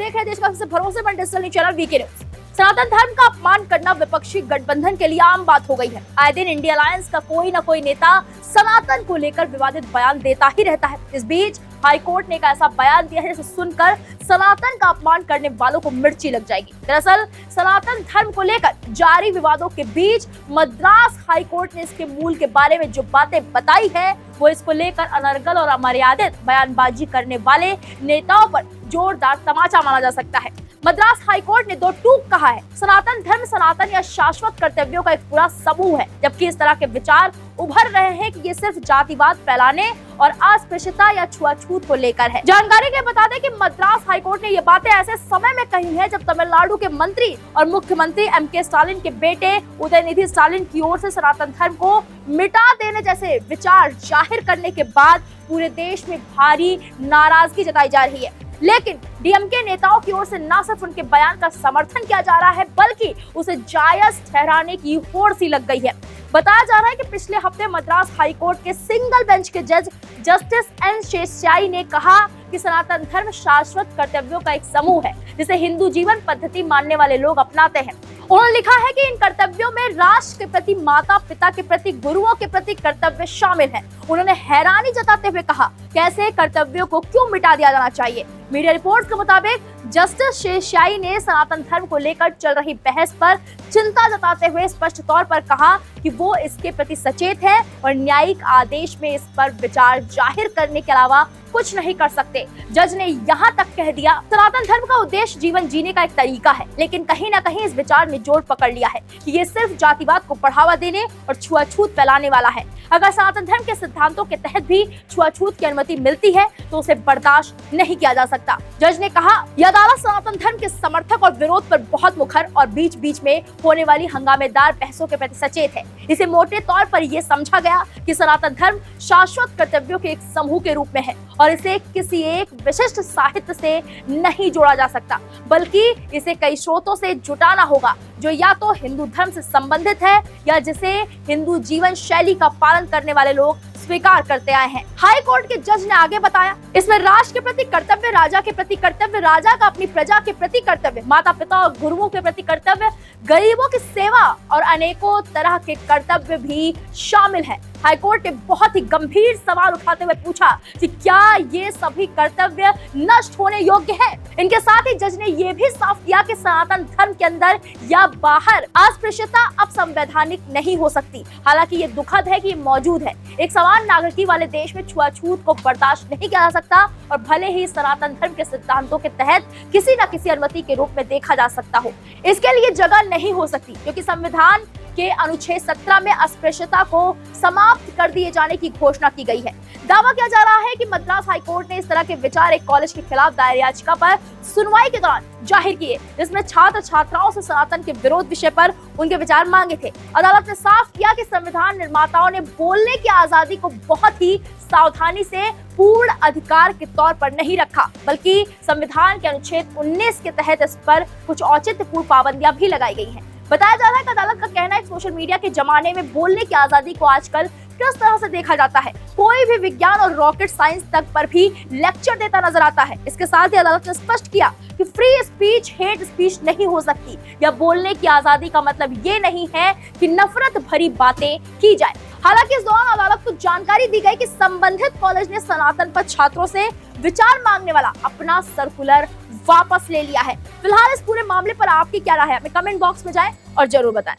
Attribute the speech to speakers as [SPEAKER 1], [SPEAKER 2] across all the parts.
[SPEAKER 1] देख रहे हैं देश का सबसे भरोसेमंद digital news channel VK news. Sanatan Dharma का अपमान करना विपक्षी गठबंधन के लिए आम बात हो गई है। आए दिन इंडिया अलायंस का कोई न कोई नेता सनातन को लेकर विवादित बयान देता ही रहता है। इस बीच हाई कोर्ट ने एक ऐसा बयान दिया है जिसे सुनकर सनातन का अपमान करने वालों को मिर्ची लग जाएगी। दरअसल सनातन धर्म को लेकर जारी विवादों के बीच मद्रास हाई कोर्ट ने इसके मूल के बारे में जो बातें बताई है वो इसको लेकर अनर्गल और अमर्यादित बयानबाजी करने वाले नेताओं पर जोरदार तमाचा माना जा सकता है। मद्रास हाई कोर्ट ने दो टूक कहा है, सनातन धर्म सनातन या शाश्वत कर्तव्यों का एक पूरा समूह है, जबकि इस तरह के विचार उभर रहे हैं कि ये सिर्फ जातिवाद फैलाने और अस्पृश्यता या छुआछूत को लेकर है। जानकारी के बता दें कि मद्रास हाई कोर्ट ने ये बातें ऐसे समय में कही है जब तमिलनाडु के मंत्री और मुख्यमंत्री एमके स्टालिन के बेटे उदयनिधि स्टालिन की ओर से सनातन धर्म को मिटा देने जैसे विचार जाहिर करने के बाद पूरे देश में भारी नाराजगी जताई जा रही है। लेकिन डीएमके नेताओं की ओर से न सिर्फ उनके बयान का समर्थन किया जा रहा है बल्कि उसे जायज ठहराने की होड़ सी लग गई है। बताया जा रहा है कि पिछले हफ्ते मद्रास हाई कोर्ट के सिंगल बेंच के जज जस्टिस एन शेषशायी ने कहा कि सनातन धर्म शाश्वत कर्तव्यों का एक समूह है जिसे हिंदू जीवन पद्धति मानने वाले लोग अपनाते हैं। उन्होंने लिखा है कि इन कर्तव्यों में राष्ट्र के प्रति, माता पिता के प्रति, गुरुओं के प्रति कर्तव्य शामिल है। उन्होंने हैरानी जताते हुए कहा कैसे कर्तव्यों को क्यों मिटा दिया जाना चाहिए। मीडिया रिपोर्ट्स के मुताबिक जस्टिस शेषशायी ने सनातन धर्म को लेकर चल रही बहस पर चिंता जताते हुए स्पष्ट तौर पर कहा कि वो इसके प्रति सचेत है और न्यायिक आदेश में इस पर विचार जाहिर करने के अलावा कुछ नहीं कर सकते। जज ने यहाँ तक कह दिया सनातन धर्म का उद्देश्य जीवन जीने का एक तरीका है, लेकिन कहीं न कहीं इस विचार ने जोर पकड़ लिया है कि ये सिर्फ जातिवाद को बढ़ावा देने और छुआछूत फैलाने वाला है। अगर सनातन धर्म के सिद्धांतों के तहत भी छुआछूत की अनुमति मिलती है तो उसे बर्दाश्त नहीं किया जा सकता। जज ने कहा यह अदालत सनातन धर्म के समर्थक और विरोध पर बहुत मुखर और बीच बीच में होने वाली हंगामेदार बहसों के प्रति सचेत है। इसे मोटे तौर पर यह समझा गया कि सनातन धर्म शाश्वत कर्तव्यों के एक समूह के रूप में है और इसे किसी एक विशिष्ट साहित्य से नहीं जोड़ा जा सकता, बल्कि इसे कई स्रोतों से जुटाना होगा जो या तो हिंदू धर्म से संबंधित है या जिसे हिंदू जीवन शैली का पालन करने वाले लोग स्वीकार करते आए हैं। हाई कोर्ट के जज ने आगे बताया इसमें राष्ट्र के प्रति कर्तव्य, राजा के प्रति कर्तव्य, राजा का अपनी प्रजा के प्रति कर्तव्य, माता पिता और गुरुओं के प्रति कर्तव्य, गरीबों की सेवा और अनेकों तरह के कर्तव्य भी शामिल है। हाईकोर्ट ने बहुत ही गंभीर सवाल उठाते हुए पूछा कि क्या ये सभी कर्तव्य नष्ट होने योग्य है। इनके साथ ही जज ने यह भी साफ किया कि सनातन धर्म के अंदर या बाहर अस्पृश्यता अब संवैधानिक नहीं हो सकती। हालांकि ये दुखद है कि ये मौजूद है। एक समान नागरिकी वाले देश में छुआछूत को बर्दाश्त नहीं किया जा सकता और भले ही सनातन धर्म के सिद्धांतों के तहत किसी न किसी अनुमति के रूप में देखा जा सकता हो, इसके लिए जगह नहीं हो सकती क्योंकि संविधान के अनुच्छेद 17 में अस्पृश्यता को समाप्त कर दिए जाने की घोषणा की गई है। दावा किया जा रहा है कि मद्रास हाईकोर्ट ने इस तरह के विचार एक कॉलेज के खिलाफ दायर याचिका पर सुनवाई के दौरान जाहिर किए, जिसमें छात्र छात्राओं से सनातन के विरोध विषय पर उनके विचार मांगे थे। अदालत ने साफ किया कि संविधान निर्माताओं ने बोलने की आजादी को बहुत ही सावधानी से पूर्ण अधिकार के तौर पर नहीं रखा, बल्कि संविधान के अनुच्छेद 19 के तहत इस पर कुछ औचित्यपूर्ण पाबंदियां भी लगाई गई हैं। बताया जा रहा है कि अदालत का कहना है सोशल मीडिया के जमाने में बोलने की आजादी को आजकल किस तरह से देखा जाता है। कोई भी विज्ञान और रॉकेट साइंस तक पर भी लेक्चर देता नजर आता है। इसके साथ ही अदालत ने स्पष्ट किया कि फ्री स्पीच हेट स्पीच नहीं हो सकती या बोलने की आजादी का मतलब ये नहीं है कि नफरत भरी बातें की जाए। हालांकि इस दौरान अदालत को जानकारी दी गई कि संबंधित कॉलेज ने सनातन पर छात्रों से विचार मांगने वाला अपना सर्कुलर वापस ले लिया है। फिलहाल इस पूरे मामले पर आपकी क्या राय है, हमें कमेंट बॉक्स में जाएं और जरूर बताएं।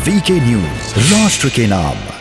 [SPEAKER 2] वीके न्यूज, राष्ट्र के नाम।